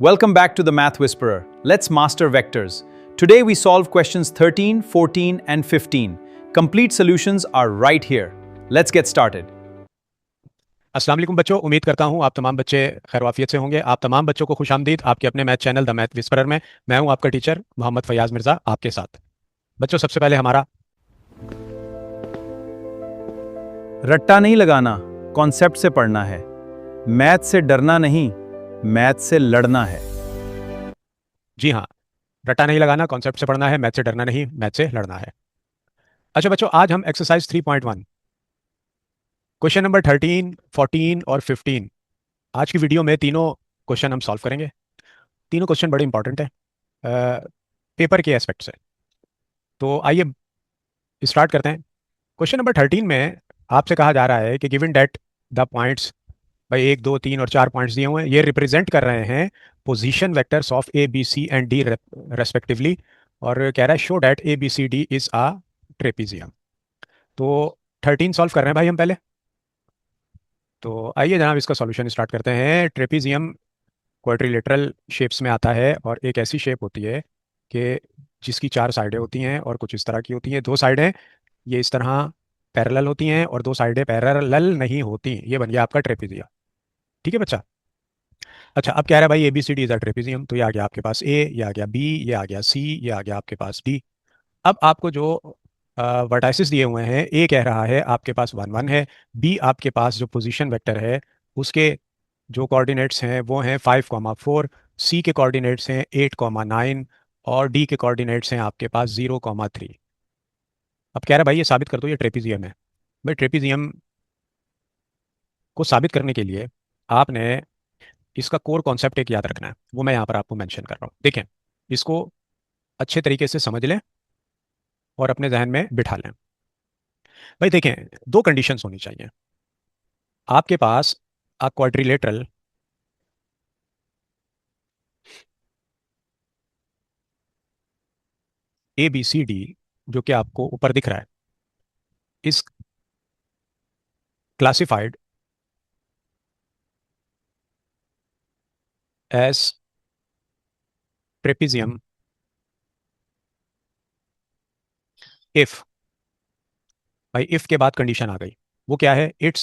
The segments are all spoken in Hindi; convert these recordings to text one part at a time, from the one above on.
Welcome back to the Math Whisperer. Let's master vectors. Today we solve questions 13, 14 and 15. Complete solutions are right here. Let's get started. अस्सलाम वालेकुम बच्चों, उम्मीद करता हूँ आप तमाम बच्चे खैरवाफियत से होंगे। आप तमाम बच्चों को खुशामदीद आपके अपने math channel the math whisperer में। मैं हूँ आपका टीचर मोहम्मद फयाज मिर्ज़ा आपके साथ। बच्चों, सबसे पहले हमारा रट्टा नहीं लगाना, कॉन्सेप्ट से पढ़ना है। मैथ से डरना नहीं, मैथ से लड़ना है। जी हाँ, रट्टा नहीं लगाना, कॉन्सेप्ट से पढ़ना है, मैथ से डरना नहीं, मैथ से लड़ना है। अच्छा बच्चों, आज हम एक्सरसाइज 3.1 क्वेश्चन नंबर 13, 14 और 15 आज की वीडियो में तीनों क्वेश्चन हम सॉल्व करेंगे। तीनों क्वेश्चन बड़े इंपॉर्टेंट है पेपर के एस्पेक्ट से। तो आइए स्टार्ट करते हैं। क्वेश्चन नंबर 13 में आपसे कहा जा रहा है कि गिवन डेट द पॉइंट्स, भाई 1, 2, 3 और 4 पॉइंट्स दिए हुए हैं, ये रिप्रेजेंट कर रहे हैं position vectors of A B C and D respectively, और कह रहा है show that A B C D is a trapezium. तो 13 सॉल्व कर रहे हैं भाई हम पहले। तो आइए जनाब इसका सॉल्यूशन स्टार्ट करते हैं। ट्रेपीजियम क्वाड्रिलेटरल शेप्स में आता है और एक ऐसी शेप होती है कि जिसकी 4 साइडें होती हैं और कुछ इस तरह की होती हैं। 2 साइडें ये इस तरह पैरेलल होती हैं और 2 साइडें पैरेलल नहीं होती। ये बन गया आपका ट्रेपीजियम। ठीक है बच्चा। अच्छा, अब कह रहा है भाई A B C D is a trapezium. तो ये आ गया आपके पास ए, ये आ गया बी, ये आ गया सी, ये आ गया आपके पास डी। अब आपको जो वर्टाइसिस दिए हुए हैं, ए कह रहा है आपके पास 1 1 है, बी आपके पास जो पोजीशन वेक्टर है उसके जो कोऑर्डिनेट्स हैं वो हैं 5, 4, सी के कोऑर्डिनेट्स हैं 8, 9 और डी के कोऑर्डिनेट्स हैं आपके पास 0, 3। अब कह रहा है भाई ये साबित कर दो ये ट्रेपीजियम है। भाई ट्रेपीजियम को साबित करने के लिए आपने इसका कोर कॉन्सेप्ट एक याद रखना है, वो मैं यहाँ पर आपको मेंशन कर रहा हूँ। देखें, इसको अच्छे तरीके से समझ लें और अपने जहन में बिठा लें। भाई देखें, 2 कंडीशंस होनी चाहिए आपके पास। A quadrilateral A B C D जो कि आपको ऊपर दिख रहा है इस क्लासिफाइड एज ट्रेपीजियम इफ, भाई इफ के बाद कंडीशन आ गई, वो क्या है? It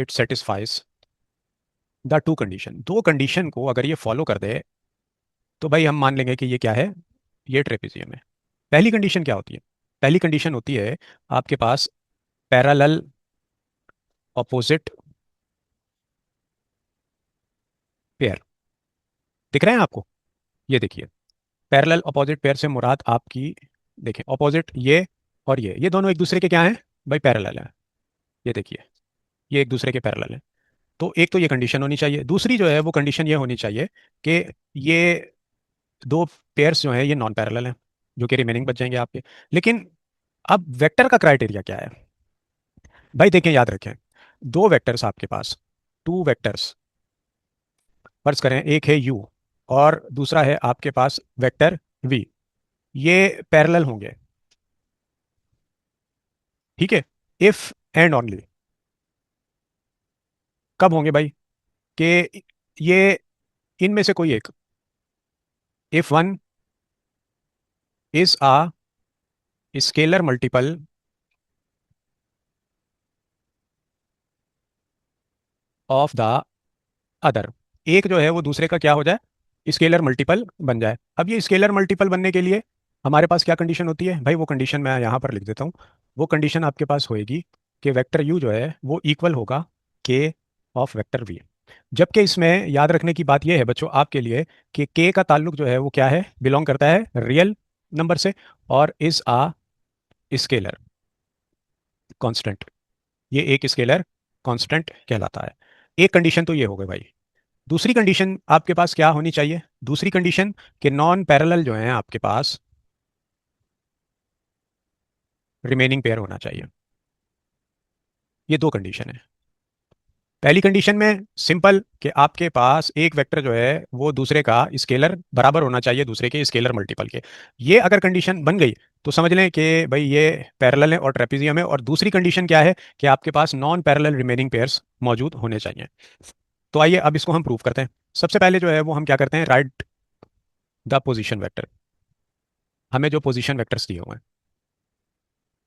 satisfies the 2 condition. 2 condition को अगर ये फॉलो कर दे तो भाई हम मान लेंगे कि ये क्या है, ये ट्रेपीजियम है। पहली कंडीशन क्या होती है? पहली कंडीशन होती है आपके पास पैरेलल ऑपोजिट पेयर। दिख रहे हैं आपको? ये देखिए, पैरेलल ऑपोजिट पेयर से मुराद आपकी, देखें ऑपोजिट ये और ये दोनों एक दूसरे के क्या हैं भाई? पैरेलल है। ये देखिए, ये एक दूसरे के पैरेलल है। तो एक तो ये कंडीशन होनी चाहिए। दूसरी जो है वो कंडीशन ये होनी चाहिए कि ये 2 पेयर्स जो हैं ये नॉन पैरेलल हैं, जो कि रिमेनिंग बच जाएंगे आपके। लेकिन अब वेक्टर का क्राइटेरिया क्या है भाई? देखें, याद रखें, 2 वेक्टर्स आपके पास, 2 वेक्टर्स फर्ज करें, एक है u और दूसरा है आपके पास वेक्टर v। ये पैरेलल होंगे, ठीक है? इफ एंड ओनली कब होंगे भाई? कि ये इनमें से कोई एक, if one is a scalar multiple of the other, एक जो है वो दूसरे का क्या हो जाए? स्केलर मल्टीपल बन जाए। अब ये स्केलर मल्टीपल बनने के लिए हमारे पास क्या कंडीशन होती है भाई? वो कंडीशन मैं यहाँ पर लिख देता हूँ। वो कंडीशन आपके पास होएगी कि वेक्टर u जो है वो इक्वल होगा k ऑफ वेक्टर v। जबकि इसमें याद रखने की बात यह है बच्चों आपके लिए कि k का ताल्लुक जो है वो क्या है? बिलोंग करता है रियल नंबर से और इज आ स्केलर कांस्टेंट। ये एक स्केलर कांस्टेंट कहलाता है। एक कंडीशन तो ये हो गई भाई। दूसरी कंडीशन आपके पास क्या होनी चाहिए? दूसरी कंडीशन कि नॉन पैरेलल जो है आपके पास रिमेनिंग पेयर होना चाहिए। ये 2 कंडीशन है। पहली कंडीशन में सिंपल कि आपके पास एक वेक्टर जो है वो दूसरे का स्केलर बराबर होना चाहिए, दूसरे के स्केलर मल्टीपल के। ये अगर कंडीशन बन गई तो समझ लें कि भाई ये पैरेलल है और ट्रेपीजियम है। और दूसरी कंडीशन क्या है कि आपके पास नॉन पैरेलल रिमेनिंग पेयर्स मौजूद होने चाहिए। तो आइए अब इसको हम प्रूव करते हैं। सबसे पहले जो है वो हम क्या करते हैं, राइट द पोजीशन वेक्टर। हमें जो पोजीशन वेक्टर्स दिए हुए हैं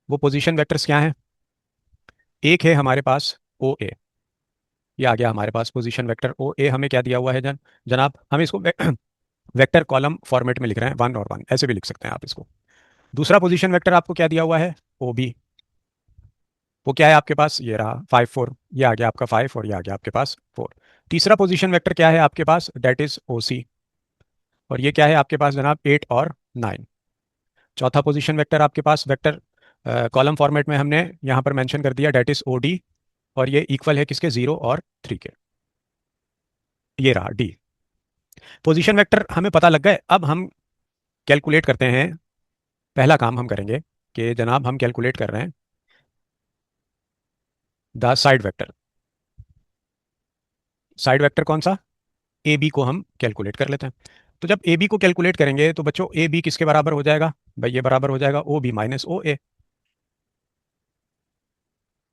वो पोजीशन वेक्टर्स क्या हैं? एक है हमारे पास ओ ए, ये आ गया हमारे पास पोजीशन वेक्टर ओ ए। हमें क्या दिया हुआ है जनाब, हम इसको वेक्टर कॉलम फॉर्मेट में लिख रहे हैं, 1 और 1 ऐसे भी लिख सकते हैं आप इसको। दूसरा पोजीशन वेक्टर आपको क्या दिया हुआ है, ओ बी। वो क्या है आपके पास, ये रहा 5 4, ये आ गया आपका 5 और ये आ गया आपके पास 4। तीसरा पोजीशन वेक्टर क्या है आपके पास, डेट इज ओ सी, और ये क्या है आपके पास जनाब 8 और 9। चौथा पोजीशन वेक्टर आपके पास वेक्टर कॉलम फॉर्मेट में हमने यहाँ पर मेंशन कर दिया, डेट इज ओ डी, और ये इक्वल है किसके, 0 और 3 के। ये रहा डी। पोजीशन वेक्टर हमें पता लग गए। अब हम कैलकुलेट करते हैं। पहला काम हम करेंगे कि जनाब हम कैलकुलेट कर रहे हैं the side vector. Side vector कौन सा, ए बी को हम कैलकुलेट कर लेते हैं। तो जब ए बी को कैलकुलेट करेंगे तो बच्चों ए बी किसके बराबर हो जाएगा, भाई ये बराबर हो जाएगा ओ बी माइनस ओ ए,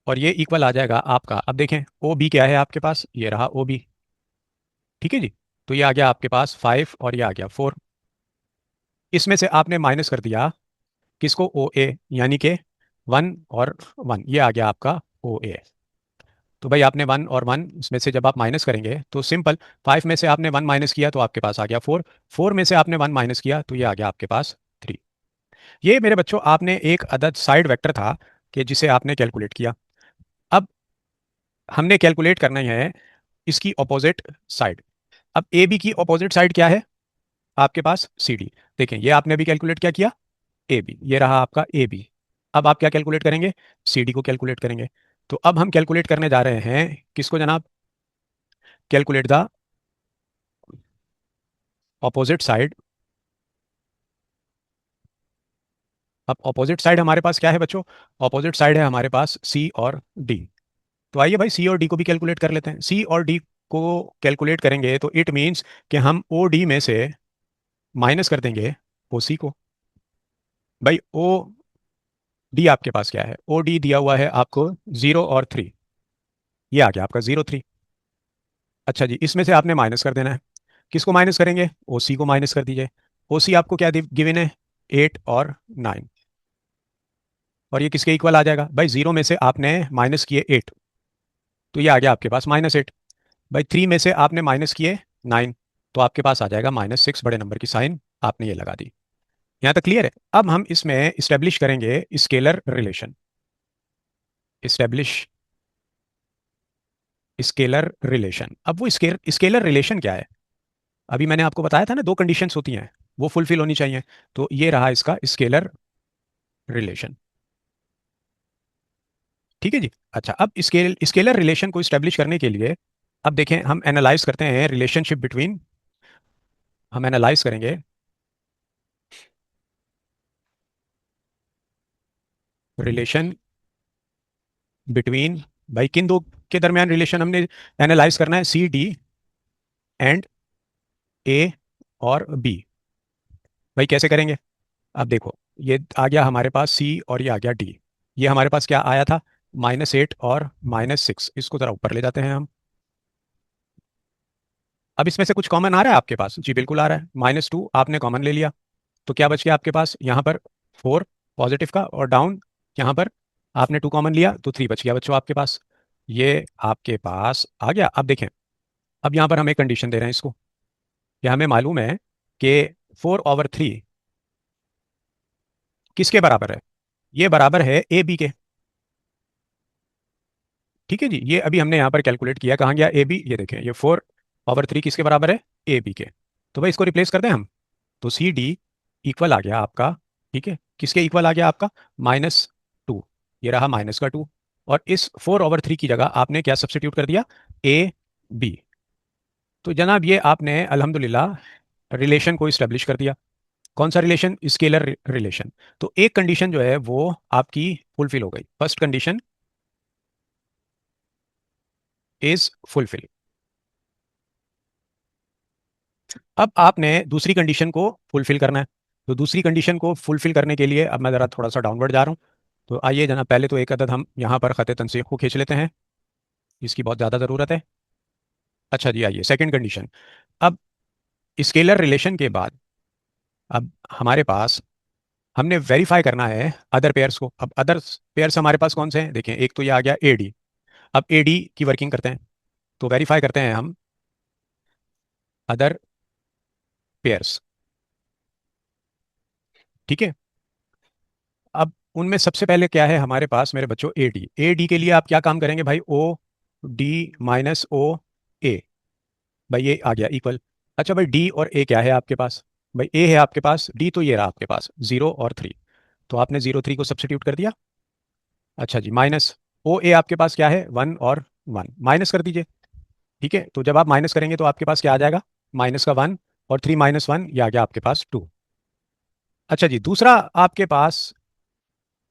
और ये इक्वल आ जाएगा आपका, अब देखें ओ बी क्या है आपके पास, ये रहा ओ बी, ठीक है जी। तो ये आ गया आपके पास 5 और ये आ गया 4। इसमें से आपने माइनस कर दिया किसको, ओ ए, यानी कि 1 और 1, ये आ गया आपका ओ ए। तो भाई आपने 1 और 1 इसमें से जब आप माइनस करेंगे तो सिंपल, 5 में से आपने 1 माइनस किया तो आपके पास आ गया 4, 4 में से आपने 1 माइनस किया तो ये आ गया आपके पास 3। ये मेरे बच्चों आपने एक अदद साइड वेक्टर था कि जिसे आपने कैलकुलेट किया। अब हमने कैलकुलेट करना है इसकी ऑपोजिट साइड। अब ए बी की ऑपोजिट साइड क्या है आपके पास, सी डी। देखें ये आपने अभी कैलकुलेट क्या किया, ए बी, ये रहा आपका ए बी। अब आप क्या कैलकुलेट करेंगे, सी डी को कैलकुलेट करेंगे। तो अब हम कैलकुलेट करने जा रहे हैं किसको जनाब, कैलकुलेट द ऑपोजिट साइड। अब ऑपोजिट साइड हमारे पास क्या है बच्चों, ऑपोजिट साइड है हमारे पास सी और डी। तो आइए भाई सी और डी को भी कैलकुलेट कर लेते हैं। सी और डी को कैलकुलेट करेंगे तो इट मीन्स कि हम ओ डी में से माइनस कर देंगे ओ सी को। भाई ओ डी आपके पास क्या है, ओ डी दिया हुआ है आपको 0 और 3, ये आ गया आपका 0 3। अच्छा जी, इसमें से आपने माइनस कर देना है, किसको माइनस करेंगे, ओ सी को माइनस कर दीजिए। ओ सी आपको क्या गिवन है, 8 और 9, और ये किसके इक्वल आ जाएगा, भाई 0 में से आपने माइनस किए 8 तो ये आ गया आपके पास -8। भाई 3 में से आपने माइनस किए 9 तो आपके पास आ जाएगा -6, बड़े नंबर की साइन आपने ये लगा दी। यहाँ तक क्लियर है। अब हम इसमें इस्टेब्लिश करेंगे scalar relation. Establish scalar relation. अब वो स्केलर रिलेशन क्या है, अभी मैंने आपको बताया था ना, दो कंडीशंस होती हैं वो फुलफिल होनी चाहिए। तो ये रहा इसका स्केलर रिलेशन, ठीक है जी। अच्छा, अब स्केलर रिलेशन को स्टेब्लिश करने के लिए अब देखें हम एनालाइज करते हैं रिलेशनशिप बिटवीन, हम एनालाइज करेंगे रिलेशन बिटवीन, भाई किन दो के दरमियान रिलेशन हमने एनालाइज करना है, सी डी एंड ए और बी। भाई कैसे करेंगे, अब देखो ये आ गया हमारे पास सी और ये आ गया डी। ये हमारे पास क्या आया था, -8 और -6, इसको जरा ऊपर ले जाते हैं हम। अब इसमें से कुछ कॉमन आ रहा है आपके पास, जी बिल्कुल आ रहा है, -2 आपने कॉमन ले लिया तो क्या बच गया आपके पास यहाँ पर 4 पॉजिटिव का, और डाउन यहाँ पर आपने 2 कॉमन लिया तो 3 बच गया बच्चों आपके पास। ये आपके पास आ गया। अब देखें, अब यहाँ पर हम एक कंडीशन दे रहे हैं इसको, कि हमें मालूम है कि 4/3 किसके बराबर है, ये बराबर है ए बी के, ठीक है जी। ये अभी हमने यहाँ पर कैलकुलेट किया, कहाँ गया ए बी, ये देखें ये 4/3 किसके बराबर है, ए बी के। तो भाई इसको रिप्लेस कर दें हम, तो सी डी इक्वल आ गया आपका, ठीक है, किसके इक्वल आ गया आपका, -2, ये रहा -2। और इस 4/3 की जगह आपने क्या सब्सिट्यूट कर दिया, ए बी। तो जनाब ये आपने अल्हम्दुलिल्लाह रिलेशन को इस्टेब्लिश कर दिया। कौन सा रिलेशन, स्केलर रिलेशन। तो एक कंडीशन जो है वो आपकी फुलफिल हो गई, फर्स्ट कंडीशन इज फुलफिल। अब आपने दूसरी कंडीशन को फुलफिल करना है। तो दूसरी कंडीशन को फुलफिल करने के लिए अब मैं ज़रा थोड़ा सा डाउनवर्ड जा रहा हूँ। तो आइए जनाब पहले तो एक अदद हम यहाँ पर ख़त तनसीख को खींच लेते हैं, इसकी बहुत ज़्यादा ज़रूरत है। अच्छा जी, आइए सेकंड कंडीशन। अब स्केलर रिलेशन के बाद अब हमारे पास हमने वेरीफाई करना है अदर पेयर्स को। अब अदर पेयर्स हमारे पास कौन से हैं, देखें, एक तो ये आ गया ए डी। अब ए डी की वर्किंग करते हैं, तो वेरीफाई करते हैं हम अदर पेयर्स। ठीक है। अब उनमें सबसे पहले क्या है हमारे पास मेरे बच्चों, ए डी। ए डी के लिए आप क्या काम करेंगे भाई, ओ डी माइनस ओ ए। भाई ये आ गया इक्वल। अच्छा भाई डी और ए क्या है आपके पास, भाई ए है आपके पास, डी तो ये रहा आपके पास 0 और 3। तो आपने 0 3 को सब्सिट्यूट कर दिया। अच्छा जी, माइनस ओ ए आपके पास क्या है, 1 और 1, माइनस कर दीजिए। ठीक है, तो जब आप माइनस करेंगे तो आपके पास क्या आ जाएगा, -1 और 3 - 1, ये आ गया आपके पास 2। अच्छा जी, दूसरा आपके पास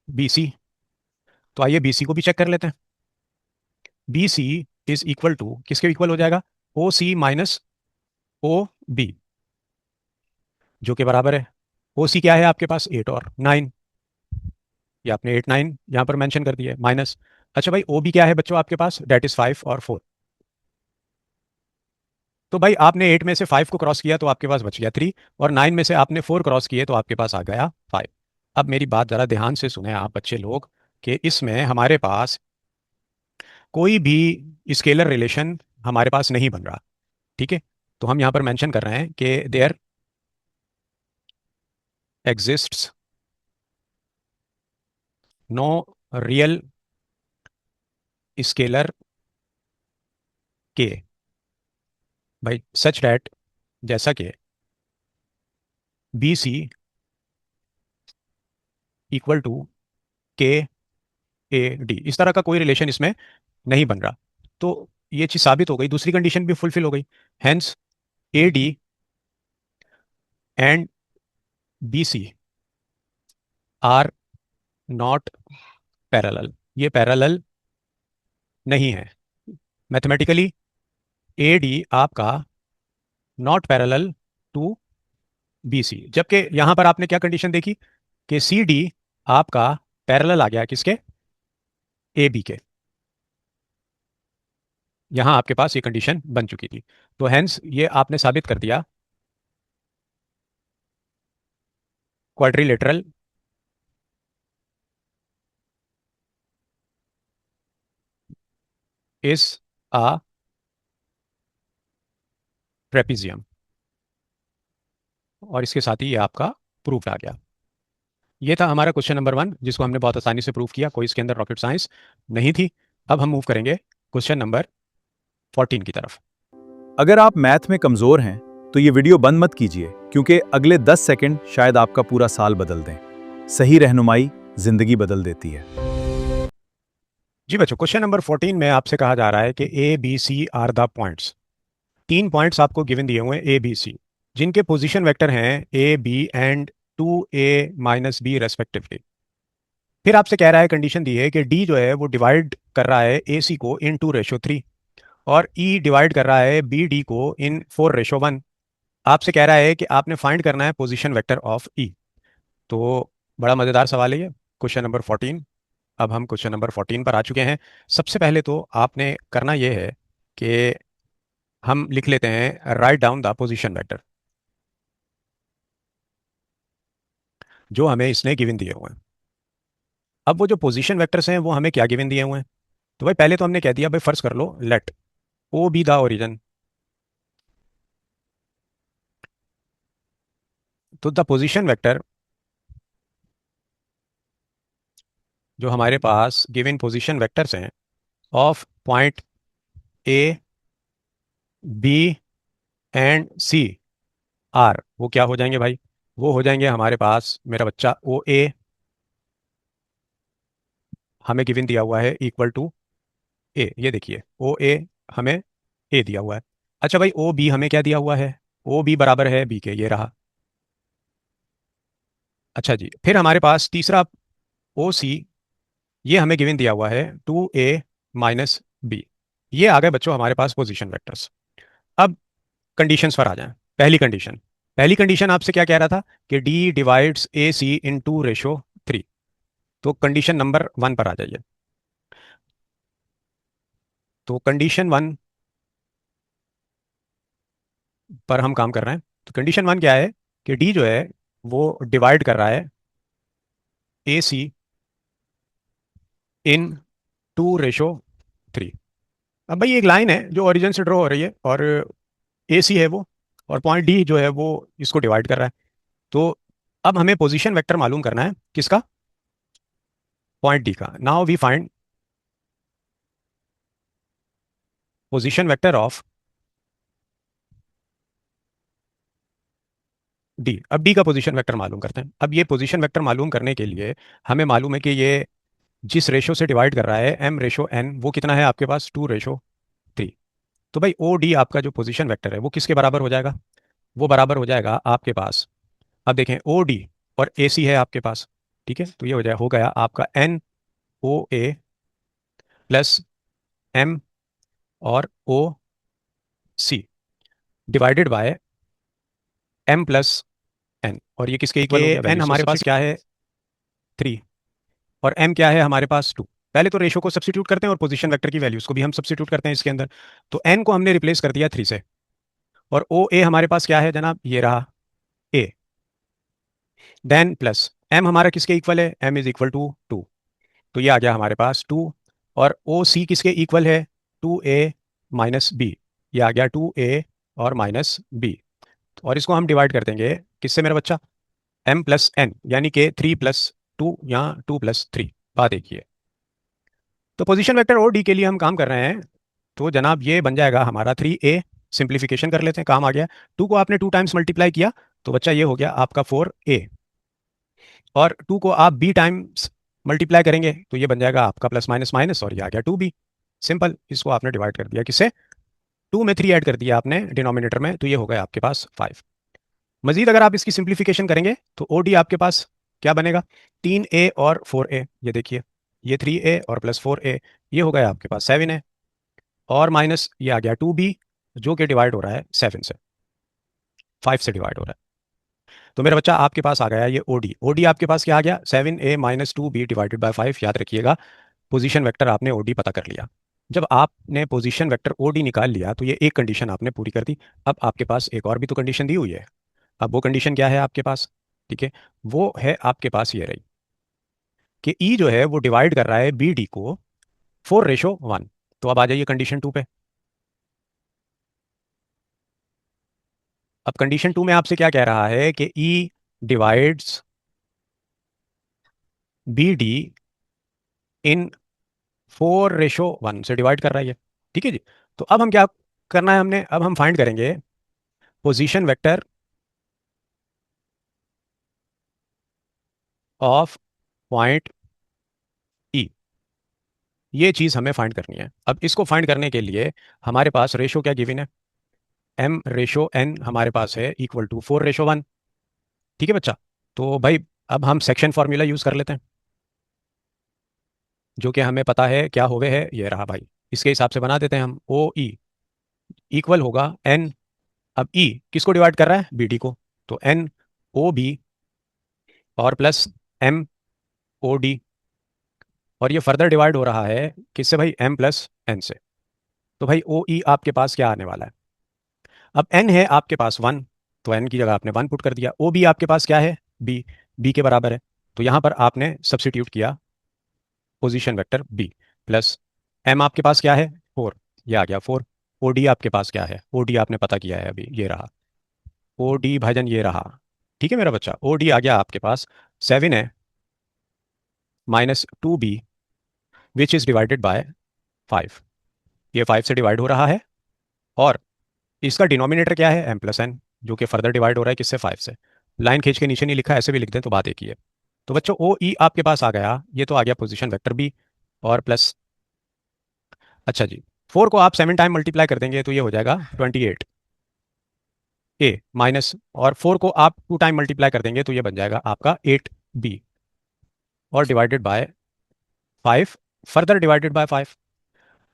बी सी। तो आइए बी सी को भी चेक कर लेते हैं। B C is equal to किसके इक्वल हो जाएगा, ओ सी माइनस ओ बी, जो कि बराबर है, ओ सी क्या है आपके पास 8 और 9। ये आपने 8 9 यहाँ पर मेंशन कर दिया है, माइनस। अच्छा भाई ओ बी क्या है बच्चों आपके पास, डेट इज 5 और 4। तो भाई आपने 8 में से 5 को क्रॉस किया तो आपके पास बच गया 3, और 9 में से आपने 4 क्रॉस किए तो आपके पास आ गया 5। अब मेरी बात ज़रा ध्यान से सुने आप बच्चे लोग, कि इसमें हमारे पास कोई भी स्केलर रिलेशन हमारे पास नहीं बन रहा। ठीक है, तो हम यहाँ पर मेंशन कर रहे हैं कि there exists no real scalar K, भाई सच डैट, जैसा कि बी सी इक्वल टू के ए डी, इस तरह का कोई रिलेशन इसमें नहीं बन रहा। तो ये चीज साबित हो गई, दूसरी कंडीशन भी फुलफिल हो गई। Hence A D and B C are not parallel, ये पैरेलल नहीं है मैथमेटिकली। ए डी आपका not parallel to B C, जबकि यहां पर आपने क्या कंडीशन देखी कि सी डी आपका पैरेलल आ गया किसके, ए बी के। यहां आपके पास ये कंडीशन बन चुकी थी, तो हेंस ये आपने साबित कर दिया क्वाड्रिलेटरल इज अ ट्रेपिजियम, और इसके साथ ही ये आपका प्रूफ आ गया। ये था हमारा क्वेश्चन नंबर 1, जिसको हमने बहुत आसानी से प्रूव किया, कोई इसके अंदर रॉकेट साइंस नहीं थी। अब हम मूव करेंगे क्वेश्चन नंबर 14 की तरफ। अगर आप मैथ में कमजोर हैं तो ये वीडियो बंद मत कीजिए, क्योंकि अगले 10 सेकंड शायद आपका पूरा साल बदल दें। सही रहनुमाई जिंदगी बदल देती है। जी बच्चों, क्वेश्चन नंबर 14 में आपसे कहा जा रहा है कि A B C are the points. 3 points आपको गिवन दिए हुए हैं ए बी सी, जिनके पोजीशन वेक्टर हैं A B and 2a - b respectively. फिर आपसे कह रहा है, कंडीशन दी है कि डी जो है वो डिवाइड कर रहा है ए सी को इन 2:3, और ई डिवाइड कर रहा है बी डी को इन 4:1। आपसे कह रहा है कि आपने फाइंड करना है पोजीशन वेक्टर ऑफ ई। तो बड़ा मज़ेदार सवाल है ये, क्वेश्चन नंबर 14। अब हम क्वेश्चन नंबर 14 पर आ चुके हैं। सबसे पहले तो आपने करना यह है कि हम लिख लेते हैं write down the position vector, जो हमें इसने गिवन दिए हुए हैं। अब वो जो पोजीशन वेक्टर्स हैं वो हमें क्या गिवन दिए हुए हैं, तो भाई पहले तो हमने कह दिया भाई फर्ज कर लो let O be the origin. तो द पोजीशन वेक्टर जो हमारे पास गिवन पोजीशन वेक्टर्स हैं of point A B and C are, वो क्या हो जाएंगे भाई, वो हो जाएंगे हमारे पास मेरा बच्चा ओ ए, हमें गिवन दिया हुआ है इक्वल टू ए, ये देखिए ओ ए हमें ए दिया हुआ है। अच्छा भाई ओ बी हमें क्या दिया हुआ है, ओ बी बराबर है बी के, ये रहा। अच्छा जी, फिर हमारे पास तीसरा ओ सी, ये हमें गिवन दिया हुआ है 2a - b। ये आ गए बच्चों हमारे पास पोजीशन वेक्टर्स। अब कंडीशंस पर आ जाएं। पहली कंडीशन आपसे क्या कह रहा था कि डी डिवाइड्स ए सी इन 2:3। तो कंडीशन नंबर 1 पर आ जाइए। तो कंडीशन 1 पर हम काम कर रहे हैं। तो कंडीशन 1 क्या है कि डी जो है वो डिवाइड कर रहा है ए सी इन 2:3। अब भाई एक लाइन है जो ओरिजिन से ड्रॉ हो रही है और ए सी है वो, और पॉइंट डी जो है वो इसको डिवाइड कर रहा है। तो अब हमें पोजीशन वेक्टर मालूम करना है किसका, पॉइंट डी का। Now we find position vector of D. अब डी का पोजीशन वेक्टर मालूम करते हैं। अब ये पोजीशन वेक्टर मालूम करने के लिए हमें मालूम है कि ये जिस रेशो से डिवाइड कर रहा है एम रेशो एन, वो कितना है आपके पास, 2:3। तो भाई ओ डी आपका जो पोजीशन वेक्टर है वो किसके बराबर हो जाएगा, वो बराबर हो जाएगा आपके पास, अब देखें ओ डी और ए सी है आपके पास, ठीक है। तो ये हो गया आपका N O A plus M और O C divided by M plus N, और ये किसके इक्वल हो गया, एन हमारे पास क्या है 3 और m क्या है हमारे पास 2। पहले तो रेशो को सब्स्टिट्यूट करते हैं और पोजीशन वेक्टर की वैल्यूज को भी हम सब्स्टिट्यूट करते हैं इसके अंदर। तो n को हमने रिप्लेस कर दिया 3 से, और ओ ए हमारे पास क्या है जनाब, ये रहा a, देन प्लस m हमारा किसके इक्वल है, m इज इक्वल टू 2, तो ये आ गया हमारे पास 2, और ओ सी किसके इक्वल है, 2a माइनस बी, ये आ गया 2a और माइनस बी। और इसको हम डिवाइड कर देंगे किससे मेरा बच्चा, m प्लस एन, यानी कि 3+2 या 2+3, बात एक ही है। तो पोजीशन वेक्टर और डी के लिए हम काम कर रहे हैं, तो जनाब ये बन जाएगा हमारा 3a, सिंप्लीफिकेशन कर लेते हैं, काम आ गया। 2 को आपने 2 टाइम्स मल्टीप्लाई किया तो बच्चा ये हो गया आपका 4a, और 2 को आप b टाइम्स मल्टीप्लाई करेंगे तो ये बन जाएगा आपका प्लस माइनस माइनस, और ये आ गया 2b। सिंपल, इसको आपने डिवाइड कर दिया किससे, 2 में 3 ऐड कर दिया आपने डिनोमिनेटर में, तो ये हो गया आपके पास 5। मजीद अगर आप इसकी सिंप्लीफिकेशन करेंगे तो ओ डी आपके पास क्या बनेगा, 3a और 4a, ये देखिए ये 3a और प्लस 4a, ये हो गया आपके पास 7a, और माइनस ये आ गया 2b जो कि डिवाइड हो रहा है 7 से, 5 से डिवाइड हो रहा है। तो मेरा बच्चा आपके पास आ गया ये ओडी। ओडी आपके पास क्या आ गया, 7a minus 2b divided by 5। याद रखिएगा पोजीशन वेक्टर आपने ओडी पता कर लिया। जब आपने पोजीशन वेक्टर ओडी निकाल लिया तो ये एक कंडीशन आपने पूरी कर दी। अब आपके पास एक और भी तो कंडीशन दी हुई है। अब वो कंडीशन क्या है आपके पास, ठीक है, वो है आपके पास ये रही कि ई जो है वो डिवाइड कर रहा है बी डी को 4:1। तो अब आ जाइए कंडीशन 2 पे। अब कंडीशन 2 में आपसे क्या कह रहा है कि ई डिवाइड्स बी डी इन 4:1 से डिवाइड कर रहा है ये, ठीक है जी। तो अब हम क्या करना है हमने, अब हम फाइंड करेंगे पोजीशन वेक्टर ऑफ पॉइंट ई। ये चीज हमें फाइंड करनी है। अब इसको फाइंड करने के लिए हमारे पास रेशो क्या गिवन है, m रेशो n हमारे पास है इक्वल टू 4:1, ठीक है बच्चा। तो भाई अब हम सेक्शन फॉर्मूला यूज कर लेते हैं, जो कि हमें पता है क्या होवे है, ये रहा भाई। इसके हिसाब से बना देते हैं हम, ओ ई इक्वल होगा n, अब ई किसको डिवाइड कर रहा है, बी डी को, तो n ओ बी और प्लस m ओ डी, और ये फर्दर डिवाइड हो रहा है किससे भाई, m प्लस n से। तो भाई ओ ई आपके पास क्या आने वाला है, अब n है आपके पास 1, तो n की जगह आपने 1 पुट कर दिया। ओ बी आपके पास क्या है, b, b के बराबर है, तो यहां पर आपने सब्सिट्यूट किया position vector b plus m आपके पास क्या है 4, ये आ गया 4। ओ डी आपके पास क्या है, ओ डी आपने पता किया है अभी, ये रहा ओ डी भाईजान, ये रहा, ठीक है मेरा बच्चा। ओ डी आ गया आपके पास 7 है minus 2b which is divided by 5, ये 5 से डिवाइड हो रहा है, और इसका डिनोमिनेटर क्या है, m प्लस एन, जो कि फर्दर डिवाइड हो रहा है किससे, 5 से। लाइन खींच के नीचे नहीं लिखा, ऐसे भी लिख दें तो बात एक ही है। तो बच्चों ओ ई आपके पास आ गया, ये तो आ गया पोजीशन वेक्टर बी, और प्लस, अच्छा जी, 4 को आप 7 टाइम मल्टीप्लाई कर देंगे तो ये हो जाएगा 28 ए माइनस, और 4 को आप 2 टाइम मल्टीप्लाई कर देंगे तो ये बन जाएगा आपका 8 बी, और divided by 5, further divided by 5।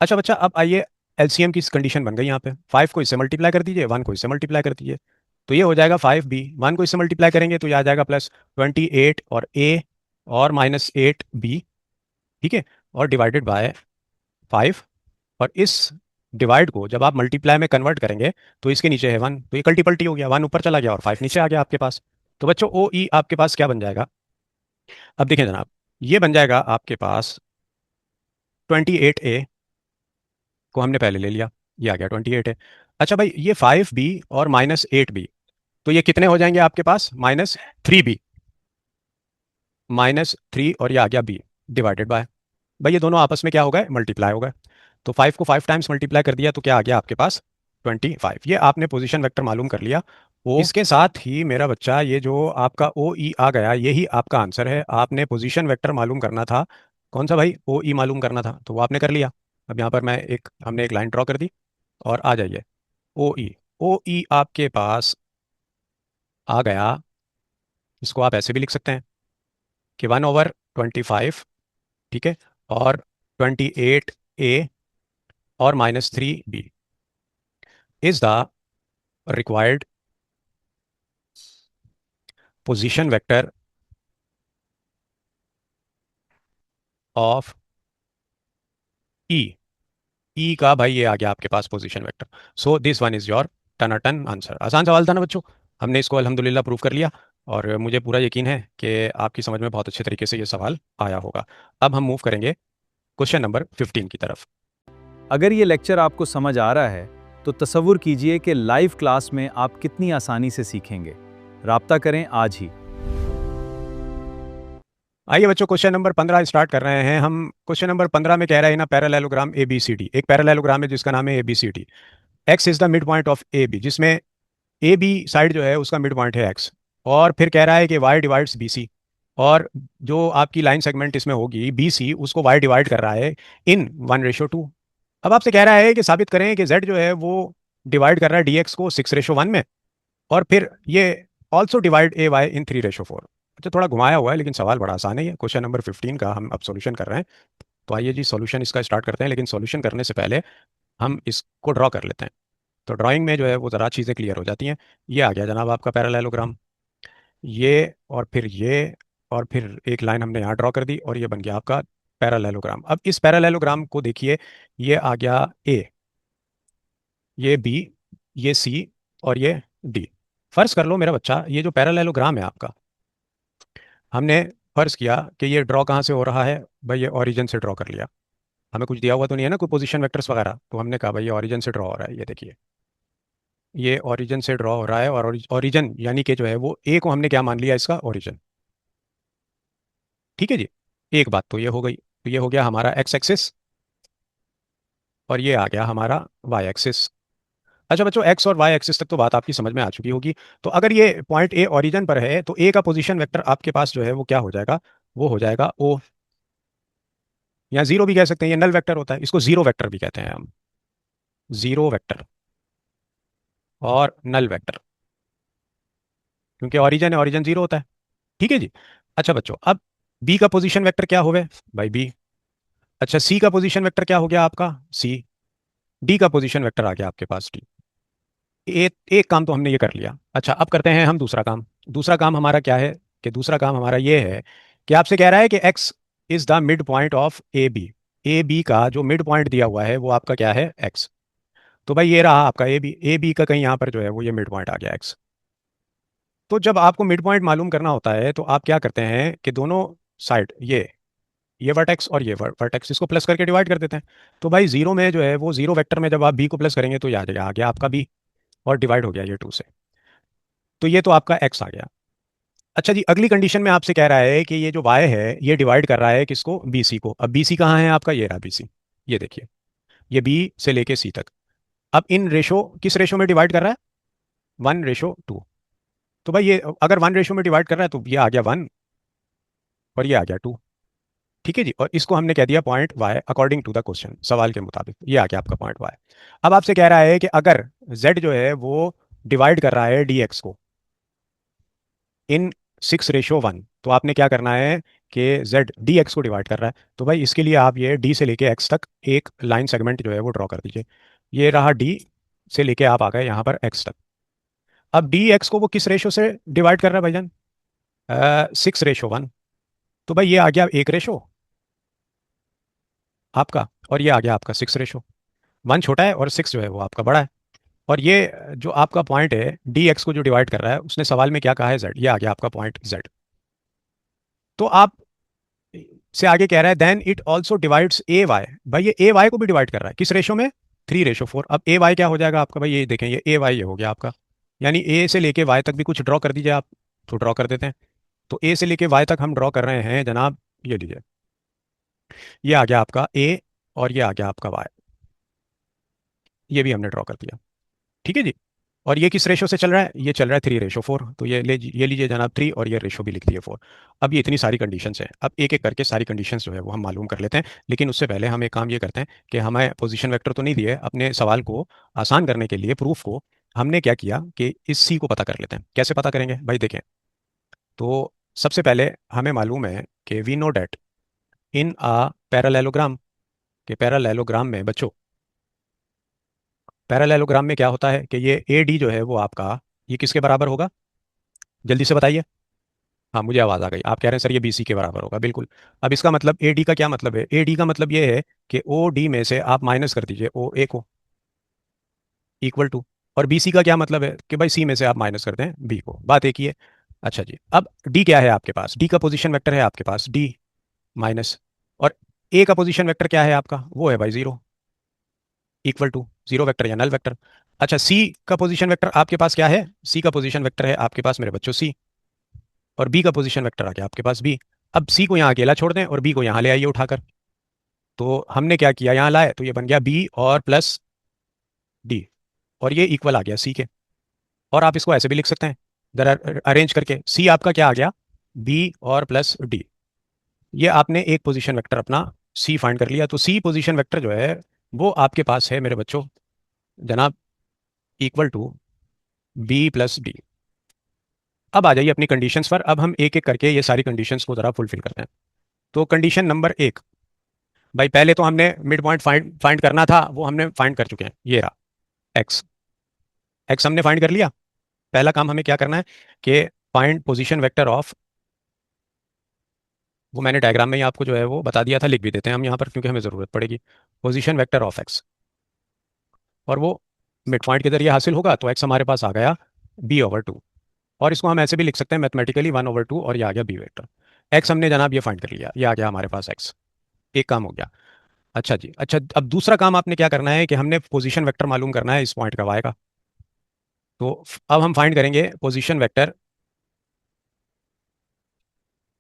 अच्छा बच्चा अब आइए एलसीएम की कंडीशन बन गई यहाँ पे, 5 को इससे मल्टीप्लाई कर दीजिए, 1 को इससे मल्टीप्लाई कर दीजिए, तो ये हो जाएगा 5b, 1 को इससे मल्टीप्लाई करेंगे तो ये आ जाएगा प्लस 28 और a और माइनस 8b, ठीक है, और डिवाइडेड बाय 5, और इस डिवाइड को जब आप मल्टीप्लाई में कन्वर्ट करेंगे तो इसके नीचे है 1, तो ये कल्टी पल्टी हो गया, 1 ऊपर चला गया और 5 नीचे आ गया आपके पास। तो बच्चों ओ ई आपके पास क्या बन जाएगा? अब देखिए जनाब, ये बन जाएगा आपके पास 28A को हमने पहले ले लिया, ये आ गया 28A। अच्छा भाई, ये 5B और -8B, तो ये कितने हो जाएंगे आपके पास? -3B, -3 और ये आ गया B डिवाइडेड बाय, भाई ये दोनों आपस में क्या हो गए? मल्टीप्लाई हो गए। तो 5 को 5 टाइम्स मल्टीप्लाई कर दिया तो क्या आ गया आपके पास? 25। ये आपने पोजीशन वेक्टर मालूम कर लिया। ओ इसके साथ ही मेरा बच्चा ये जो आपका ओ ई आ गया, यही आपका आंसर है। आपने पोजीशन वेक्टर मालूम करना था, कौन सा भाई? ओ ई मालूम करना था, तो वो आपने कर लिया। अब यहाँ पर हमने एक लाइन ड्रॉ कर दी और आ जाइए ओ ई। ओ ई आपके पास आ गया, इसको आप ऐसे भी लिख सकते हैं कि 1/25, ठीक है, और 28A और -3B is the required position vector of E। E का भाई ये आ गया आपके पास position vector. So this one is your ton answer. आसान सवाल था ना बच्चों? हमने इसको अल्हम्दुलिल्लाह प्रूव कर लिया और मुझे पूरा यकीन है कि आपकी समझ में बहुत अच्छे तरीके से ये सवाल आया होगा। अब हम मूव करेंगे क्वेश्चन नंबर 15 की तरफ। अगर ये लेक्चर आपको समझ आ रहा है तो तसव्वुर कीजिए कि लाइव क्लास में आप कितनी आसानी से सीखेंगे। राब्ता करें आज ही। आइए बच्चों, क्वेश्चन नंबर 15 स्टार्ट कर रहे हैं हम। क्वेश्चन नंबर 15 में कह रहा है ना, parallelogram A B C D, एक पैरेललोग्राम है जिसका नाम है A B C D. X is the midpoint of A B, जिसमें ए बी साइड जो है उसका मिड पॉइंट है एक्स। और फिर कह रहा है कि वाई डिवाइड्स बी सी, और जो आपकी लाइन सेगमेंट इसमें होगी बी सी, उसको वाई डिवाइड कर रहा है इन 1:2। अब आपसे कह रहा है कि साबित करें कि जेड जो है वो डिवाइड कर रहा है डी एक्स को 6:1 में, और फिर ये ऑल्सो डिवाइड ए वाई इन 3:4। अच्छा, थोड़ा घुमाया हुआ है लेकिन सवाल बड़ा आसान है। ये क्वेश्चन नंबर 15 का हम अब सॉल्यूशन कर रहे हैं। तो आइए जी सॉल्यूशन इसका स्टार्ट करते हैं, लेकिन सॉल्यूशन करने से पहले हम इसको ड्रॉ कर लेते हैं। तो ड्राइंग में जो है वो ज़रा चीज़ें क्लियर हो जाती हैं। ये आ गया जनाब आपका पैरेललोग्राम, ये और फिर ये, और फिर एक लाइन हमने यहाँ ड्रॉ कर दी और ये बन गया आपका पैरेललोग्राम। अब इस पैरेललोग्राम को देखिए, ये आ गया ए, ये बी, ये सी और ये डी। फर्ज कर लो मेरा बच्चा, ये जो पैरेललोग्राम है आपका, हमने फर्ज किया कि ये ड्रॉ कहाँ से हो रहा है? भाई ये ओरिजिन से ड्रॉ कर लिया। हमें कुछ दिया हुआ तो नहीं है ना, कोई पोजीशन वेक्टर्स वगैरह, तो हमने कहा भाई ये ओरिजिन से ड्रॉ हो रहा है। ये देखिए, ये ओरिजिन से ड्रॉ हो रहा है, और ओरिजिन यानी कि जो है वो ए को हमने क्या मान लिया? इसका ओरिजिन। ठीक है जी, एक बात तो ये हो गई। तो ये हो गया हमारा एक्स एक्सिस और ये आ गया हमारा वाई एक्सिस। अच्छा बच्चों, एक्स और वाई एक्सिस तक तो बात आपकी समझ में आ चुकी होगी। तो अगर ये पॉइंट ए ओरिजिन पर है तो ए का पोजीशन वेक्टर आपके पास जो है वो क्या हो जाएगा? वो हो जाएगा ओ, या जीरो भी कह सकते हैं, ये नल वेक्टर होता है, इसको जीरो वेक्टर भी कहते हैं हम। जीरो वेक्टर और नल वेक्टर, क्योंकि ओरिजिन है, ओरिजिन जीरो होता है। ठीक है जी। अच्छा बच्चों, अब बी का पोजीशन वेक्टर क्या हो गया भाई? बी। अच्छा, सी का पोजीशन वेक्टर क्या हो गया आपका? सी। डी का पोजीशन वेक्टर आ गया आपके पास डी। एक काम तो हमने ये कर लिया। अच्छा, अब करते हैं हम दूसरा काम। दूसरा काम हमारा क्या है? कि दूसरा काम हमारा ये है कि आपसे कह रहा है कि X is the midpoint of A B. A B का जो मिड पॉइंट दिया हुआ है वो आपका क्या है? एक्स। तो भाई ये रहा आपका ए बी। ए बी का कहीं यहाँ पर जो है वो ये मिड पॉइंट आ गया एक्स। तो जब आपको मिड पॉइंट मालूम करना होता है तो आप क्या करते हैं कि दोनों साइड ये वर्टेक्स और ये वर्टेक्स, इसको प्लस करके डिवाइड कर देते हैं। तो भाई जीरो में जो है वो जीरो वेक्टर में जब आप बी को प्लस करेंगे तो ये आ गया आपका बी, और डिवाइड हो गया ये 2 से। तो ये तो आपका एक्स आ गया। अच्छा जी, अगली कंडीशन में आपसे कह रहा है कि ये जो वाई है ये डिवाइड कर रहा है किसको? बी सी को। अब बी सी कहाँ है आपका? ये रहा बी सी। ये देखिए, ये बी से लेके सी तक। अब इन रेशो, किस रेशो में डिवाइड कर रहा है? 1:2। तो भाई ये अगर 1 रेशो में डिवाइड कर रहा है तो ये आ गया 1 और ये आ गया 2। ठीक है जी, और इसको हमने कह दिया point Y according to the question, सवाल के मुताबिक ये आ गया आपका पॉइंट वाई। अब आपसे कह रहा है कि अगर जेड जो है वो डिवाइड कर रहा है डी एक्स को इन 6:1, तो आपने क्या करना है कि जेड डी एक्स को डिवाइड कर रहा है, तो भाई इसके लिए आप ये डी से लेके एक्स तक एक लाइन सेगमेंट जो है वो ड्रॉ कर दीजिए। ये रहा डी से लेके आप आ गए यहाँ पर एक्स तक। अब डी एक्स को वो किस रेशो से डिवाइड कर रहा है भाईजान? 6:1। तो भाई ये आ गया एक रेशो आपका, और ये आ गया आपका 6 रेशो। 1 छोटा है और 6 जो है वो आपका बड़ा है। और ये जो आपका पॉइंट है डी एक्स को जो डिवाइड कर रहा है, उसने सवाल में क्या कहा है, जेड। ये आ गया आपका पॉइंट जेड। तो आप से आगे कह रहा है then it also divides A Y. भाई ये ए वाई को भी डिवाइड कर रहा है, किस रेशो में, 3:4। अब ए वाई क्या हो जाएगा आपका, भाई ये देखें, ये ए वाई हो गया आपका। यानी ए से लेके वाई तक भी कुछ ड्रॉ कर दीजिए आप। तो ड्रॉ कर देते हैं। तो ए से लेके वाई तक हम ड्रॉ कर रहे हैं जनाब, ये लीजिए, ये आ गया आपका ए और ये आ गया आपका वाई। ये भी हमने ड्रॉ कर दिया, ठीक है जी। और ये किस रेशो से चल रहा है, ये चल रहा है 3:4। तो ये लीजिए जनाब 3, और ये रेशो भी लिख दिए 4। अब ये इतनी सारी कंडीशंस हैं, अब एक एक करके सारी कंडीशंस जो है वो हम मालूम कर लेते हैं। लेकिन उससे पहले हम एक काम ये करते हैं कि हमें पोजीशन वेक्टर तो नहीं दिए, अपने सवाल को आसान करने के लिए, प्रूफ को, हमने क्या किया कि इस सी को पता कर लेते हैं। कैसे पता करेंगे भाई, देखें। तो सबसे पहले हमें मालूम है कि we know that in a parallelogram, के पैरेललोग्राम में बच्चों, पैरेललोग्राम में क्या होता है कि ये ए डी जो है वो आपका, ये किसके बराबर होगा, जल्दी से बताइए। हाँ, मुझे आवाज़ आ गई, आप कह रहे हैं सर ये बीसी के बराबर होगा, बिल्कुल। अब इसका मतलब ए डी का क्या मतलब है, ए डी का मतलब ये है कि ओ डी में से आप माइनस कर दीजिए ओ ए को, इक्वल टू। और बीसी का क्या मतलब है कि भाई सी में से आप माइनस करते हैं बी को, बात एक ही है। अच्छा जी, अब डी क्या है आपके पास, डी का पोजीशन वेक्टर है आपके पास डी माइनस, और ए का पोजीशन वेक्टर क्या है आपका, वो है भाई 0, इक्वल टू 0 वेक्टर या नल वेक्टर। अच्छा, सी का पोजीशन वेक्टर आपके पास क्या है, सी का पोजीशन वेक्टर है आपके पास मेरे बच्चों सी, और बी का पोजीशन वेक्टर आ गया आपके पास बी। अब सी को यहाँ अकेला छोड़ दें और बी को यहाँ ले आइए उठाकर। तो हमने क्या किया, यहाँ लाए तो ये बन गया बी और प्लस डी, और ये इक्वल आ गया सी के। और आप इसको ऐसे भी लिख सकते हैं, जरा अरेंज करके, सी आपका क्या आ गया, बी और प्लस डी। ये आपने एक पोजीशन वेक्टर अपना सी फाइंड कर लिया। तो सी पोजीशन वेक्टर जो है वो आपके पास है मेरे बच्चों जनाब, equal to B plus D. अब आ जाइए अपनी कंडीशंस पर, अब हम एक एक करके ये सारी कंडीशंस को जरा फुलफिल करते हैं। तो कंडीशन नंबर 1, भाई पहले तो हमने मिड पॉइंट फाइंड फाइंड करना था, वो हमने फाइंड कर चुके हैं, ये रहा एक्स। एक्स हमने फाइंड कर लिया। पहला काम हमें क्या करना है कि फाइंड पोजीशन वेक्टर ऑफ, वो मैंने डायग्राम में ही आपको जो है वो बता दिया था, लिख भी देते हैं हम यहाँ पर क्योंकि हमें ज़रूरत पड़ेगी। पोजीशन वेक्टर ऑफ एक्स, और वो मिड पॉइंट के जरिए हासिल होगा। तो एक्स हमारे पास आ गया b/2, और इसको हम ऐसे भी लिख सकते हैं मैथमेटिकली 1/2, और ये आ गया बी वेक्टर। एक्स हमने जनाब ये फाइंड कर लिया, ये आ गया हमारे पास एक्स, एक काम हो गया। अच्छा जी, अच्छा, अब दूसरा काम आपने क्या करना है कि हमने पोजीशन वेक्टर मालूम करना है इस पॉइंट का, वाई का। तो अब हम फाइंड करेंगे position vector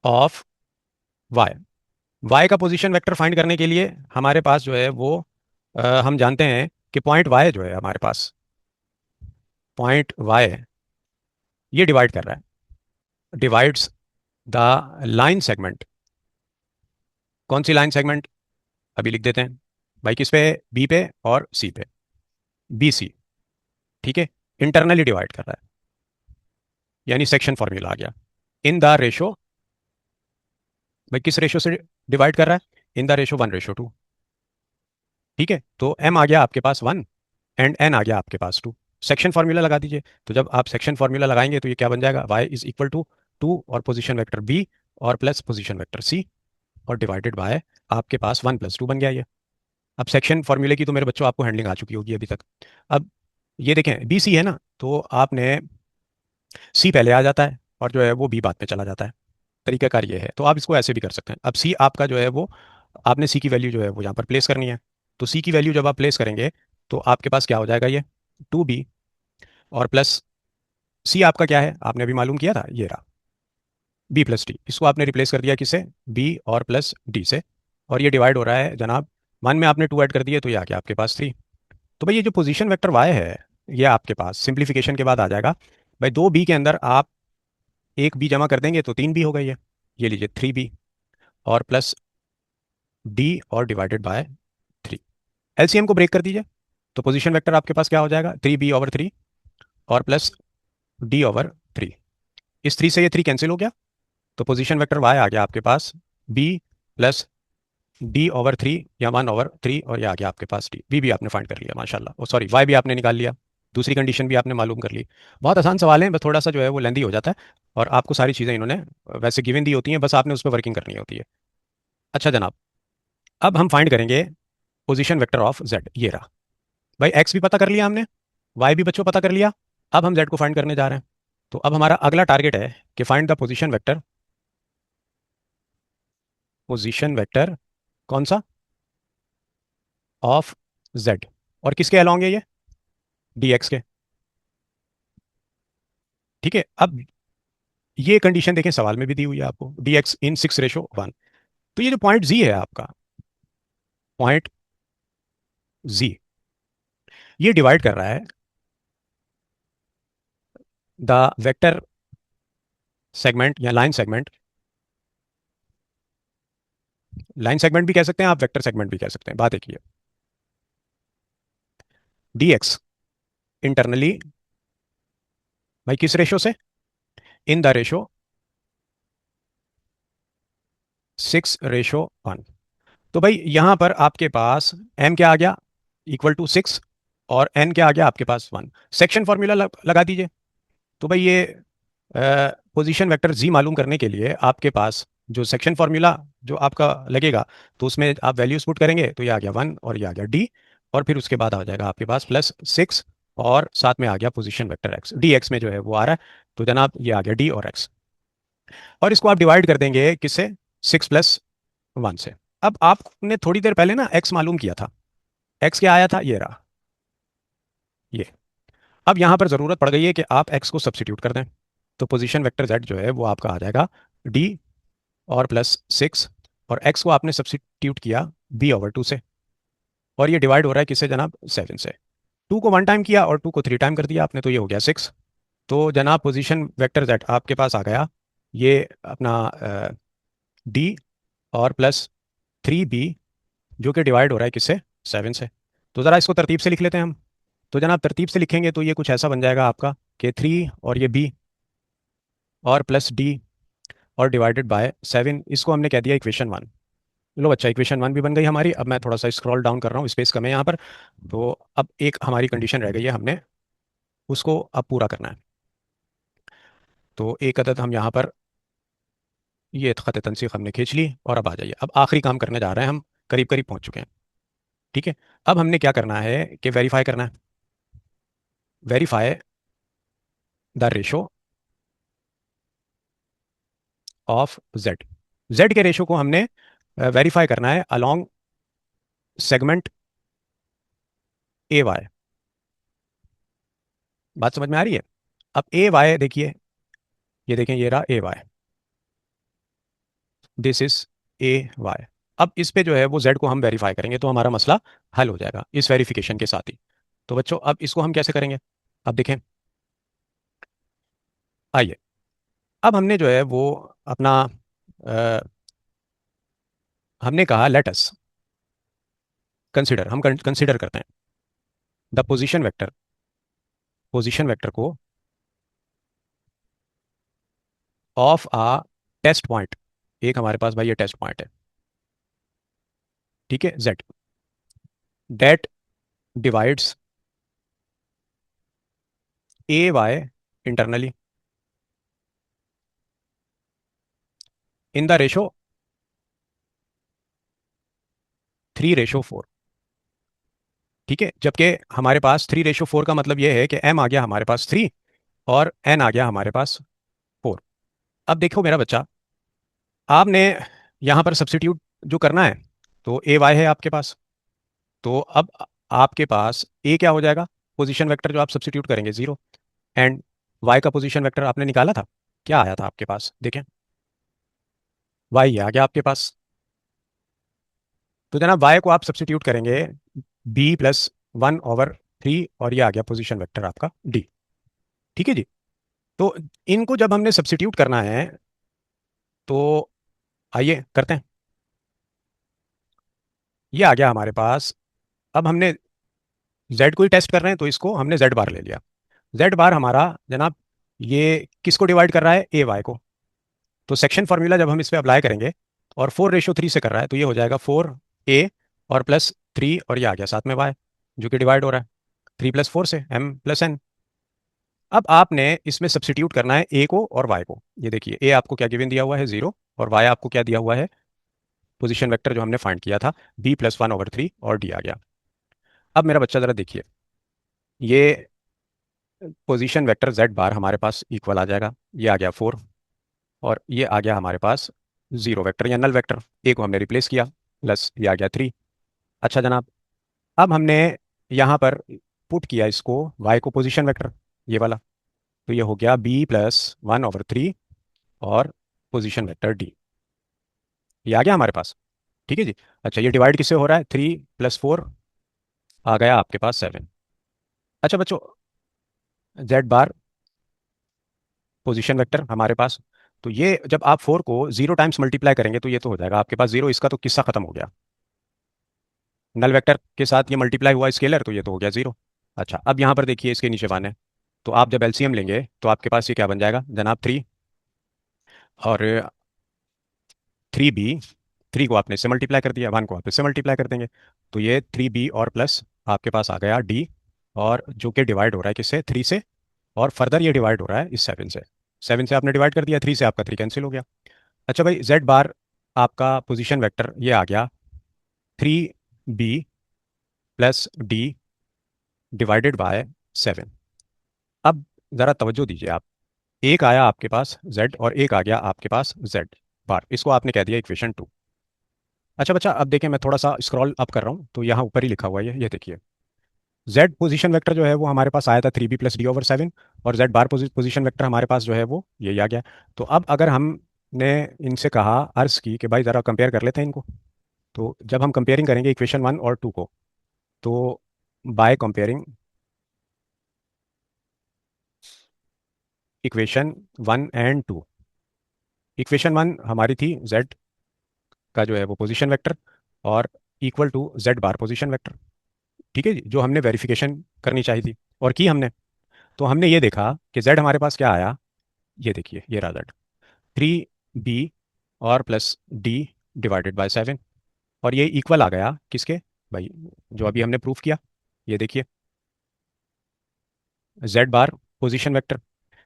of Y. Y का पोजीशन वेक्टर फाइंड करने के लिए हमारे पास जो है वो हम जानते हैं कि पॉइंट वाई जो है हमारे पास, पॉइंट वाई ये डिवाइड कर रहा है, डिवाइड्स द लाइन सेगमेंट। कौन सी लाइन सेगमेंट, अभी लिख देते हैं भाई, किस पे, बी पे और सी पे, बी सी, ठीक है। इंटरनली डिवाइड कर रहा है, यानी सेक्शन फॉर्मूला आ गया, इन द रेशो, भाई किस रेशो से डिवाइड कर रहा है, इन द रेशो 1:2, ठीक है। तो m आ गया आपके पास 1 एंड n आ गया आपके पास 2। सेक्शन फार्मूला लगा दीजिए। तो जब आप सेक्शन फार्मूला लगाएंगे तो ये क्या बन जाएगा, y इज इक्वल टू 2 और पोजीशन वेक्टर b और प्लस पोजीशन वेक्टर c, और डिवाइडेड बाय आपके पास 1 + 2 बन गया ये। अब सेक्शन फार्मूले की तो मेरे बच्चों आपको हैंडलिंग आ चुकी होगी अभी तक। अब ये देखें बी सी है ना, तो आपने सी पहले आ जाता है और जो है वो बी बाद में चला जाता है। तरीकाकार ये है, तो आप इसको ऐसे भी कर सकते हैं। अब सी आपका जो है वो, आपने सी की वैल्यू जो है वो यहाँ पर प्लेस करनी है। तो सी की वैल्यू जब आप प्लेस करेंगे तो आपके पास क्या हो जाएगा, ये 2b और प्लस सी आपका क्या है, आपने अभी मालूम किया था, ये रहा b प्लस डी। इसको आपने रिप्लेस कर दिया किससे, b और प्लस डी से, और ये डिवाइड हो रहा है जनाब, 1 में आपने 2 ऐड कर दिए तो ये आ गया आपके पास 3। तो भाई ये जो पोजीशन वेक्टर y है, ये आपके पास सिंप्लीफिकेशन के बाद आ जाएगा। भाई 2b के अंदर आप एक b जमा कर देंगे तो 3b हो गई है, ये लीजिए 3b और प्लस d और डिवाइडेड बाय 3। एलसीएम को ब्रेक कर दीजिए, तो पोजीशन वेक्टर आपके पास क्या हो जाएगा, 3b/3 और प्लस d/3। इस 3 से ये 3 कैंसिल हो गया, तो पोजीशन वेक्टर y आ गया आपके पास b प्लस d/3 या 1/3, और ये आ गया आपके पास d। b भी आपने फाइंड कर लिया माशाल्लाह, ओ सॉरी y भी आपने निकाल लिया, दूसरी कंडीशन भी आपने मालूम कर ली। बहुत आसान सवाल है, बस थोड़ा सा जो है वो लेंदी हो जाता है, और आपको सारी चीज़ें इन्होंने वैसे गिवन दी होती हैं, बस आपने उस पर वर्किंग करनी होती है। अच्छा जनाब, अब हम फाइंड करेंगे पोजीशन वेक्टर ऑफ z, ये रहा। भाई एक्स भी पता कर लिया हमने, वाई भी बच्चों पता कर लिया। अब हम जेड को फाइंड करने जा रहे हैं। तो अब हमारा अगला टारगेट है कि फाइंड द पोजीशन वेक्टर कौन सा, ऑफ जेड, और किसके अलोंग है ये, डी एक्स के। ठीक है, अब ये कंडीशन देखें सवाल में भी दी हुई है आपको, डी एक्स इन 6:1। तो ये जो पॉइंट जी है आपका, पॉइंट जी, ये डिवाइड कर रहा है द वेक्टर सेगमेंट या लाइन सेगमेंट भी कह सकते हैं आप, वेक्टर सेगमेंट भी कह सकते हैं, बात एक ही है। डी एक्स इंटरनली भाई किस रेशो से, इन द रेशो 6:1। तो भाई यहां पर आपके पास m क्या आ गया, इक्वल टू 6, और n क्या आ गया आपके पास 1। सेक्शन फॉर्मूला लगा दीजिए। तो भाई ये पोजीशन वेक्टर जी मालूम करने के लिए आपके पास जो सेक्शन फॉर्मूला जो आपका लगेगा, तो उसमें आप वैल्यूज पुट करेंगे, तो ये आ गया 1 और ये आ गया डी, और फिर उसके बाद आ जाएगा आपके पास +6, और साथ में आ गया position vector x, D x में जो है वो आ रहा है। तो जनाब ये आ गया डी और एक्स, और इसको आप डिवाइड कर देंगे किससे, 6+1 से। अब आपने थोड़ी देर पहले ना एक्स मालूम किया था, एक्स क्या आया था, ये रहा ये। अब यहां पर जरूरत पड़ गई है कि आप एक्स को सब्सिट्यूट कर दें। तो पोजीशन वेक्टर जेड जो है वो आपका आ जाएगा डी और +6, और एक्स को आपने सब्सिट्यूट किया b/2 से, और ये डिवाइड हो रहा है किससे जनाब, 7 से। 2 को 1 टाइम किया और 2 को 3 टाइम कर दिया आपने, तो ये हो गया 6। तो जनाब पोजीशन वेक्टर जेड आपके पास आ गया ये अपना डी और +3b, जो कि डिवाइड हो रहा है किससे, 7 से। तो ज़रा इसको तरतीब से लिख लेते हैं हम। तो जनाब तरतीब से लिखेंगे तो ये कुछ ऐसा बन जाएगा आपका कि 3 और ये b और +d और डिवाइडेड बाय 7, इसको हमने कह दिया इक्वेशन 1। लो बच्चा, इक्वेशन 1 भी बन गई हमारी। अब मैं थोड़ा सा स्क्रॉल डाउन कर रहा हूँ, स्पेस कम है यहाँ पर। तो अब एक हमारी कंडीशन रह गई है, हमने उसको अब पूरा करना है। तो एक अदद हम यहाँ पर ये ख़त तनसीख हमने खींच ली, और अब आ जाइए, अब आखिरी काम करने जा रहे हैं हम, करीब करीब पहुँच चुके हैं। ठीक है, अब हमने क्या करना है कि वेरीफाई करना है, verify the ratio of Z. Z के रेशो को हमने वेरीफाई करना है अलोंग सेगमेंट ए वाई। बात समझ में आ रही है। अब ए वाई देखिए, ये देखें, ये रहा A Y, this is A Y. अब इस पे जो है वो जेड को हम वेरीफाई करेंगे, तो हमारा मसला हल हो जाएगा इस वेरिफिकेशन के साथ ही। तो बच्चों अब इसको हम कैसे करेंगे, अब देखें, आइए। अब हमने जो है वो अपना अ, हमने कहा लेट अस कंसिडर, हम कंसिडर करते हैं द पोजीशन वेक्टर को ऑफ आ टेस्ट पॉइंट। एक हमारे पास भाई ये टेस्ट पॉइंट है, ठीक है, Z, that divides A Y internally in the ratio 3:4। ठीक है, जबकि हमारे पास 3:4 का मतलब ये है कि m आ गया हमारे पास 3 और n आ गया हमारे पास 4। अब देखो मेरा बच्चा, आपने यहाँ पर सब्सिट्यूट जो करना है, तो ए वाई है आपके पास। तो अब आपके पास ए क्या हो जाएगा, पोजीशन वेक्टर जो आप सब्सिट्यूट करेंगे 0, एंड वाई का पोजीशन वेक्टर आपने निकाला था, क्या आया था आपके पास, देखें, वाई आ गया आपके पास। तो जनाब वाई को आप सब्सिट्यूट करेंगे b+1/3, और ये आ गया पोजीशन वेक्टर आपका डी। ठीक है जी। तो इनको जब हमने सब्सिट्यूट करना है, तो आइए करते हैं। ये आ गया हमारे पास। अब हमने z को ही टेस्ट कर रहे हैं, तो इसको हमने z बार ले लिया। z बार हमारा जनाब ये किसको डिवाइड कर रहा है, ए वाई को। तो सेक्शन फार्मूला जब हम इस पर अप्लाई करेंगे, और 4:3 से कर रहा है, तो ये हो जाएगा 4a और +3, और ये आ गया साथ में y, जो कि डिवाइड हो रहा है 3+4 से m+n। अब आपने इसमें सब्सिट्यूट करना है a को और y को। ये देखिए, a आपको क्या गिवन दिया हुआ है 0, और y आपको क्या दिया हुआ है, पोजीशन वेक्टर जो हमने फाइंड किया था b+1/3, और d आ गया। अब मेरा बच्चा ज़रा देखिए, ये पोजीशन वेक्टर z बार हमारे पास इक्वल आ जाएगा, ये आ गया 4 और ये आ गया हमारे पास 0 वेक्टर या नल वेक्टर, ए को हमने रिप्लेस किया प्लस ये आ गया 3। अच्छा जनाब, अब हमने यहाँ पर पुट किया इसको y को पोजीशन वेक्टर ये वाला, तो ये हो गया b प्लस 1/3 और पोजीशन वेक्टर d, ये आ गया हमारे पास। ठीक है जी। अच्छा ये डिवाइड किससे हो रहा है, 3 + 4 आ गया आपके पास 7। अच्छा बच्चों, z बार पोजीशन वेक्टर हमारे पास, तो ये जब आप 4 को 0 टाइम्स मल्टीप्लाई करेंगे तो ये तो हो जाएगा आपके पास 0, इसका तो किस्सा खत्म हो गया। नल वेक्टर के साथ ये मल्टीप्लाई हुआ स्केलर, तो ये तो हो गया 0। अच्छा अब यहाँ पर देखिए इसके नीचे 1 है, तो आप जब एलसीएम लेंगे तो आपके पास ये क्या बन जाएगा जनाब, 3 और 3b, 3 को आपने इससे मल्टीप्लाई कर दिया, 1 को आप इससे मल्टीप्लाई कर देंगे, तो ये 3b और प्लस आपके पास आ गया d, और जो कि डिवाइड हो रहा है किससे, 3 से, और फर्दर ये डिवाइड हो रहा है इस 7 से। 7 से आपने डिवाइड कर दिया, 3 से आपका 3 कैंसिल हो गया। अच्छा भाई, z बार आपका पोजीशन वेक्टर ये आ गया 3b plus d divided by 7। अब ज़रा तवज्जो दीजिए आप, एक आया आपके पास z और एक आ गया आपके पास z बार, इसको आपने कह दिया इक्वेशन 2। अच्छा बच्चा, अब देखें मैं थोड़ा सा स्क्रॉल अप कर रहा हूँ, तो यहाँ ऊपर ही लिखा हुआ है ये देखिए, z पोजीशन वेक्टर जो है वो हमारे पास आया था 3b प्लस d/7, और z बार पोजीशन वेक्टर हमारे पास जो है वो ये आ गया। तो अब अगर हमने इनसे कहा, अर्ज की कि भाई ज़रा कंपेयर कर लेते हैं इनको, तो जब हम कंपेयरिंग करेंगे इक्वेशन 1 और 2 को, तो by comparing equation 1 and 2, equation 1 हमारी थी z का जो है वो पोजीशन वेक्टर और equal to z bar position vector. ठीक है जी, जो हमने वेरिफिकेशन करनी चाहिए थी और की हमने, तो हमने ये देखा कि z हमारे पास क्या आया, ये देखिए ये रहा z, 3b और प्लस d डिवाइडेड बाय 7, और ये इक्वल आ गया किसके भाई, जो अभी हमने प्रूफ किया, ये देखिए z बार पोजीशन वेक्टर,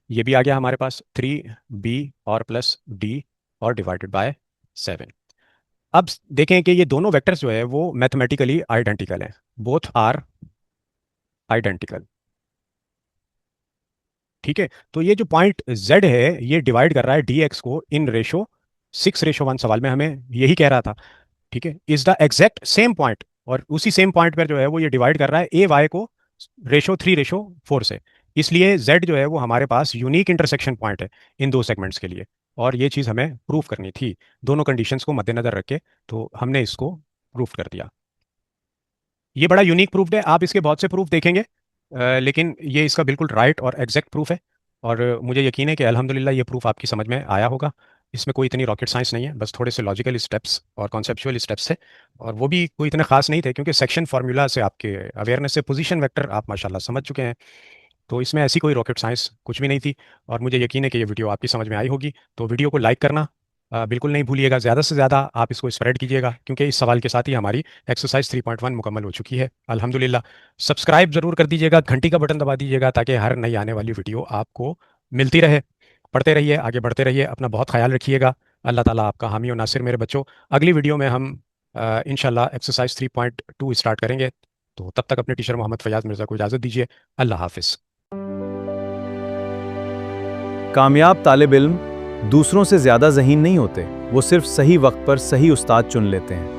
ये भी आ गया हमारे पास 3b और प्लस d और डिवाइडेड बाय 7। अब देखें कि ये दोनों वेक्टर्स जो है वो मैथमेटिकली आइडेंटिकल हैं, बोथ आर आइडेंटिकल। ठीक है, तो ये जो पॉइंट z है ये डिवाइड कर रहा है dx को इन रेशो 6:1, सवाल में हमें यही कह रहा था। ठीक है, is the exact same point, और उसी सेम पॉइंट पर जो है वो ये डिवाइड कर रहा है ए वाई को रेशो 3:4 से, इसलिए z जो है वो हमारे पास यूनिक इंटरसेक्शन पॉइंट है इन दो सेगमेंट्स के लिए, और ये चीज़ हमें प्रूफ करनी थी दोनों कंडीशंस को मद्देनजर रख के, तो हमने इसको प्रूफ कर दिया। ये बड़ा यूनिक प्रूफ है, आप इसके बहुत से प्रूफ देखेंगे, लेकिन ये इसका बिल्कुल राइट और एग्जैक्ट प्रूफ है, और मुझे यकीन है कि अल्हम्दुलिल्लाह ये प्रूफ आपकी समझ में आया होगा। इसमें कोई इतनी रॉकेट साइंस नहीं है, बस थोड़े से लॉजिकल स्टेप्स और कॉन्सेप्चुअल स्टेप्स थे, और वो भी कोई इतने खास नहीं थे क्योंकि सेक्शन फार्मूला से आपके अवेयरनेस से पोजीशन वेक्टर आप माशाल्लाह समझ चुके हैं, तो इसमें ऐसी कोई रॉकेट साइंस कुछ भी नहीं थी, और मुझे यकीन है कि ये वीडियो आपकी समझ में आई होगी। तो वीडियो को लाइक करना बिल्कुल नहीं भूलिएगा, ज़्यादा से ज़्यादा आप इसको स्प्रेड कीजिएगा, क्योंकि इस सवाल के साथ ही हमारी एक्सरसाइज 3.1 मुकम्मल हो चुकी है अल्हम्दुलिल्लाह। सब्सक्राइब ज़रूर कर दीजिएगा, घंटी का बटन दबा दीजिएगा, ताकि हर नई आने वाली वीडियो आपको मिलती रहे। पढ़ते रहिए, आगे बढ़ते रहिए, अपना बहुत ख्याल रखिएगा। अल्लाह ताला आपका हामी और नासिर मेरे बच्चों। अगली वीडियो में हम इंशाल्लाह एक्सरसाइज 3.2 स्टार्ट करेंगे, तो तब तक अपने टीचर मोहम्मद फयाज़ मिर्ज़ा को इजाज़त दीजिए। अल्लाह हाफिज़। कामयाब तालिब इल्म दूसरों से ज़्यादा ज़हीन नहीं होते, वो सिर्फ सही वक्त पर सही उस्ताद चुन लेते हैं।